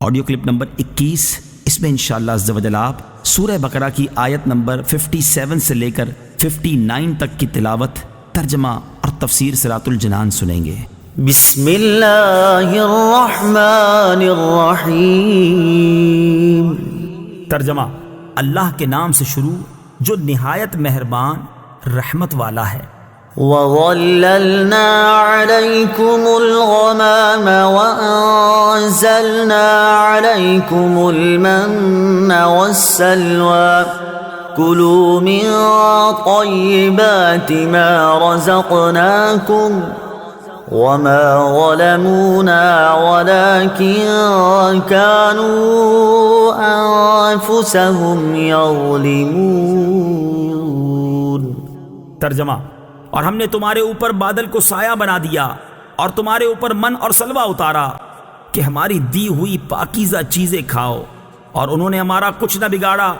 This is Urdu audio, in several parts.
آڈیو کلپ نمبر 21، اس میں انشاءاللہ عز و جل آپ سورہ بقرہ کی آیت نمبر 57 سے لے کر 59 تک کی تلاوت، ترجمہ اور تفسیر صراط الجنان سنیں گے۔ بسم اللہ الرحمن الرحیم۔ ترجمہ: اللہ کے نام سے شروع جو نہایت مہربان رحمت والا ہے۔ وَظَلَّلْنَا عَلَيْكُمُ الْغَمَامَ وَأَنزَلْنَا عَلَيْكُمُ الْمَنَّ وَالسَّلْوَىٰ كُلُوا مِن طَيِّبَاتِ مَا رَزَقْنَاكُمْ وَمَا ظَلَمُونَا وَلَكِن كَانُوا أَنفُسَهُمْ يَظْلِمُونَ۔ ترجمہ: اور ہم نے تمہارے اوپر بادل کو سایہ بنا دیا اور تمہارے اوپر من اور سلوہ اتارا کہ ہماری دی ہوئی پاکیزہ چیزیں کھاؤ، اور انہوں نے ہمارا کچھ نہ بگاڑا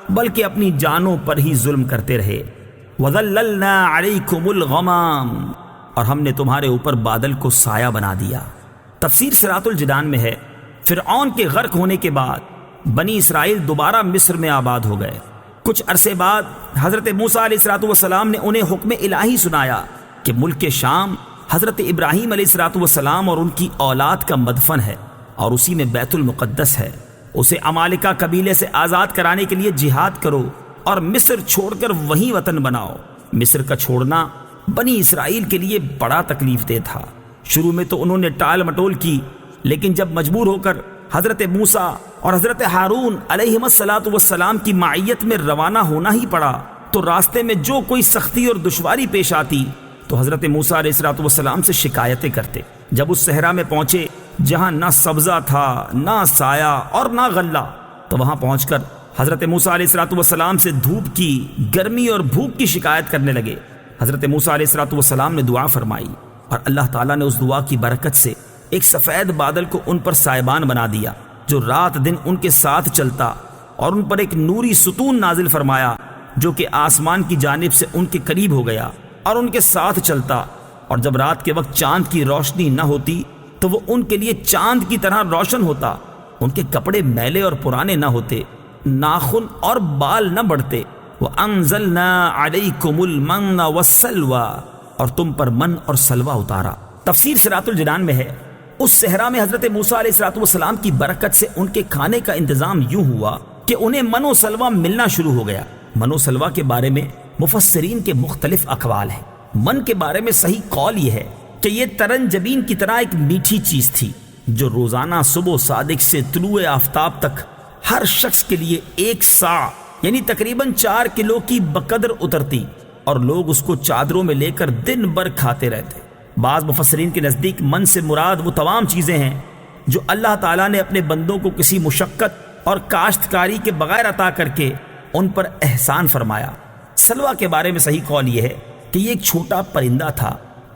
بلکہ اپنی جانوں پر ہی ظلم کرتے رہے۔ وَظَلَّلْنَا عَلَيْكُمُ الْغَمَامَ، اور ہم نے تمہارے اوپر بادل کو سایہ بنا دیا۔ تفسیر صراط الجنان میں ہے، فرعون کے غرق ہونے کے بعد بنی اسرائیل دوبارہ مصر میں آباد ہو گئے۔ کچھ عرصے بعد حضرت موسیٰ علیہ السلام نے انہیں حکم الہی سنایا کہ ملک شام حضرت ابراہیم علیہ السلام اور ان کی اولاد کا مدفن ہے، اور اسی میں بیت المقدس ہے۔ اسے عمالقہ قبیلے سے آزاد کرانے کے لیے جہاد کرو اور مصر چھوڑ کر وہیں وطن بناؤ۔ مصر کا چھوڑنا بنی اسرائیل کے لیے بڑا تکلیف دہ تھا۔ شروع میں تو انہوں نے ٹال مٹول کی، لیکن جب مجبور ہو کر حضرت موسیٰ اور حضرت ہارون علیہم السلام کی معیت میں روانہ ہونا ہی پڑا، تو راستے میں جو کوئی سختی اور دشواری پیش آتی تو حضرت موسیٰ علیہ السلام سے شکایتیں کرتے۔ جب اس صحرا میں پہنچے جہاں نہ سبزہ تھا، نہ سایہ اور نہ غلہ، تو وہاں پہنچ کر حضرت موسیٰ علیہ السلام سے دھوپ کی، گرمی اور بھوک کی شکایت کرنے لگے۔ حضرت موسیٰ علیہ السلام نے دعا فرمائی، اور اللہ تعالیٰ نے اس دعا کی برکت سے ایک سفید بادل کو ان پر سائبان بنا دیا جو رات دن ان کے ساتھ چلتا، اور ان پر ایک نوری ستون نازل فرمایا جو کہ آسمان کی جانب سے ان کے قریب ہو گیا اور ان کے ساتھ چلتا، اور جب رات کے وقت چاند کی روشنی نہ ہوتی تو وہ ان کے لیے چاند کی طرح روشن ہوتا۔ ان کے کپڑے میلے اور پرانے نہ ہوتے، ناخن اور بال نہ بڑھتے۔ وَأَنزَلْنَا عَلَيْكُمُ الْمَنَّ وَالسَّلْوَىٰ، اور تم پر من اور سلوہ اتارا۔ تفسیر صراط الجنان میں ہے، اس صحرا میں حضرت موسیٰ علیہ السلام کی برکت سے ان کے کھانے کا انتظام یوں ہوا کہ انہیں من و سلوہ ملنا شروع ہو گیا۔ من و سلوہ کے بارے میں مفسرین کے مختلف اقوال ہیں۔ من کے بارے میں صحیح قول یہ ہے کہ یہ ترنجبین کی طرح ایک میٹھی چیز تھی جو روزانہ صبح صادق سے طلوع آفتاب تک ہر شخص کے لیے 1 سا یعنی تقریباً 4 کلو کی بقدر اترتی، اور لوگ اس کو چادروں میں لے کر دن بھر کھاتے رہتے۔ بعض مفسرین کے نزدیک من سے مراد وہ تمام چیزیں ہیں جو اللہ تعالیٰ نے اپنے بندوں کو کسی مشقت اور کاشتکاری کے بغیر عطا کر کے ان پر احسان فرمایا۔ سلوہ کے بارے میں صحیح قول یہ ہے کہ یہ ایک چھوٹا پرندہ تھا،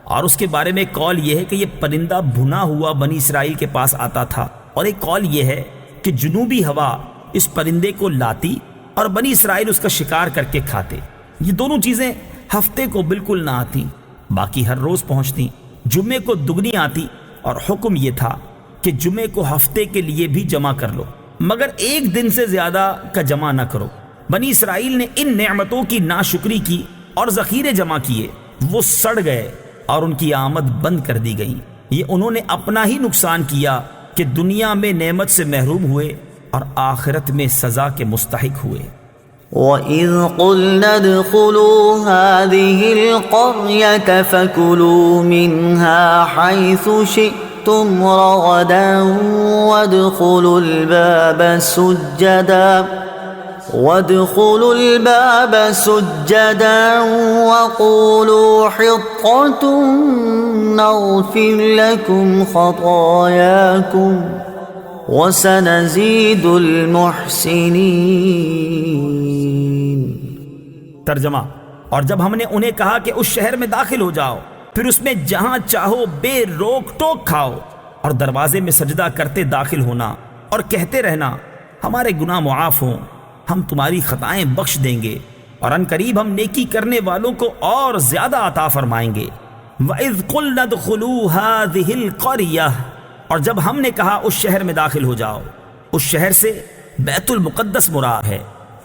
اور اس کے بارے میں قول یہ ہے کہ یہ پرندہ بھنا ہوا بنی اسرائیل کے پاس آتا تھا، اور ایک قول یہ ہے کہ جنوبی ہوا اس پرندے کو لاتی اور بنی اسرائیل اس کا شکار کر کے کھاتے۔ یہ دونوں چیزیں ہفتے کو بالکل نہ آتی، باقی ہر روز پہنچتی۔ جمعے کو دگنی آتی، اور حکم یہ تھا کہ جمعے کو ہفتے کے لیے بھی جمع کر لو، مگر 1 دن سے زیادہ کا جمع نہ کرو۔ بنی اسرائیل نے ان نعمتوں کی ناشکری کی اور ذخیرے جمع کیے، وہ سڑ گئے اور ان کی آمد بند کر دی گئی۔ یہ انہوں نے اپنا ہی نقصان کیا کہ دنیا میں نعمت سے محروم ہوئے اور آخرت میں سزا کے مستحق ہوئے۔ وَإِذْ قُلْنَا ادْخُلُوا هَٰذِهِ الْقَرْيَةَ فَكُلُوا مِنْهَا حَيْثُ شِئْتُمْ رَغَدًا وَادْخُلُوا الْبَابَ سُجَّدًا وَقُولُوا حِطَّةٌ نَغْفِرْ لَكُمْ خَطَايَاكُمْ وَسَنَزِيدُ الْمُحْسِنِينَ۔ ترجمہ: اور جب ہم نے انہیں کہا کہ اس شہر میں داخل ہو جاؤ، پھر اس میں جہاں چاہو بے روک ٹوک کھاؤ، اور دروازے میں سجدہ کرتے داخل ہونا اور کہتے رہنا ہمارے گناہ معاف ہوں، ہم تمہاری خطائیں بخش دیں گے، اور ان قریب ہم نیکی کرنے والوں کو اور زیادہ عطا فرمائیں گے۔ وَإِذْ قُلْنَا ادْخُلُوا هَٰذِهِ الْقَرْيَةَ، اور جب ہم نے کہا اس شہر میں داخل ہو جاؤ، اس شہر سے بیت المقدس مراد ہے،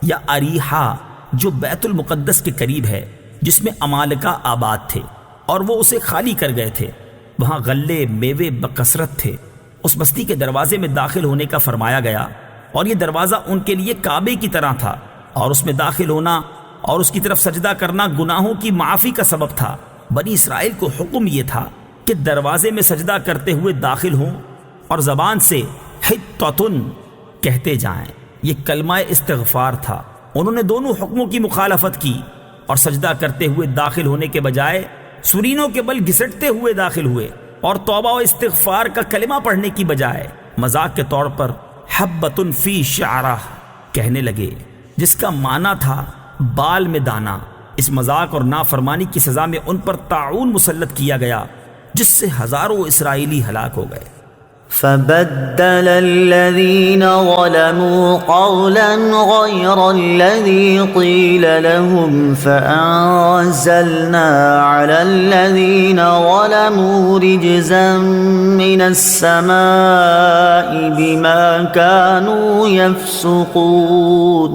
یا اریحا جو بیت المقدس کے قریب ہے، جس میں عمالقہ آباد تھے اور وہ اسے خالی کر گئے تھے۔ وہاں غلے میوے بکثرت تھے۔ اس بستی کے دروازے میں داخل ہونے کا فرمایا گیا، اور یہ دروازہ ان کے لیے کعبے کی طرح تھا، اور اس میں داخل ہونا اور اس کی طرف سجدہ کرنا گناہوں کی معافی کا سبب تھا۔ بنی اسرائیل کو حکم یہ تھا کہ دروازے میں سجدہ کرتے ہوئے داخل ہوں اور زبان سے حطۃ کہتے جائیں۔ یہ کلمہ استغفار تھا۔ انہوں نے دونوں حکموں کی مخالفت کی اور سجدہ کرتے ہوئے داخل ہونے کے بجائے سرینوں کے بل گھسٹتے ہوئے داخل ہوئے، اور توبہ و استغفار کا کلمہ پڑھنے کی بجائے مذاق کے طور پر حبۃ فی شعرہ کہنے لگے، جس کا معنی تھا بال میں دانا۔ اس مذاق اور نافرمانی کی سزا میں ان پر طاعون مسلط کیا گیا، جس سے ہزاروں اسرائیلی ہلاک ہو گئے۔ فبدل الذين ظلموا قولا غير الذي قيل لهم فأنزلنا على الذين ظلموا رجزا من السماء بما كانوا يفسقون۔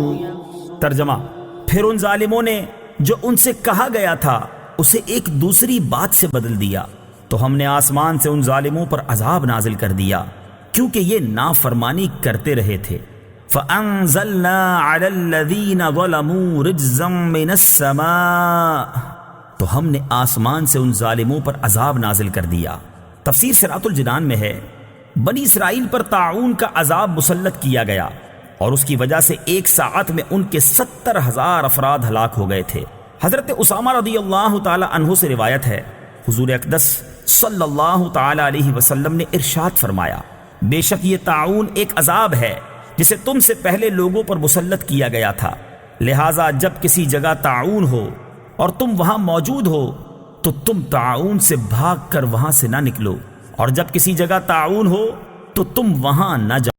ترجمہ: پھر ان ظالموں نے جو ان سے کہا گیا تھا اسے ایک دوسری بات سے بدل دیا، تو ہم نے آسمان سے ان ظالموں پر عذاب نازل کر دیا کیونکہ یہ نافرمانی کرتے رہے تھے۔ فَأَنزَلْنَا عَلَى الَّذِينَ ظَلَمُوا رِجْزًا مِّنَ السَّمَاءِ، تو ہم نے آسمان سے ان ظالموں پر عذاب نازل کر دیا۔ تفسیر صراط الجنان میں ہے، بنی اسرائیل پر طاعون کا عذاب مسلط کیا گیا، اور اس کی وجہ سے ایک ساعت میں ان کے 70,000 افراد ہلاک ہو گئے تھے۔ حضرت اسامہ رضی اللہ تعالی عنہ سے روایت ہے، حضور اقدس صلی اللہ تعالی علیہ وسلم نے ارشاد فرمایا، بے شک یہ طاعون ایک عذاب ہے جسے تم سے پہلے لوگوں پر مسلط کیا گیا تھا، لہٰذا جب کسی جگہ طاعون ہو اور تم وہاں موجود ہو تو تم طاعون سے بھاگ کر وہاں سے نہ نکلو، اور جب کسی جگہ طاعون ہو تو تم وہاں نہ جاؤ۔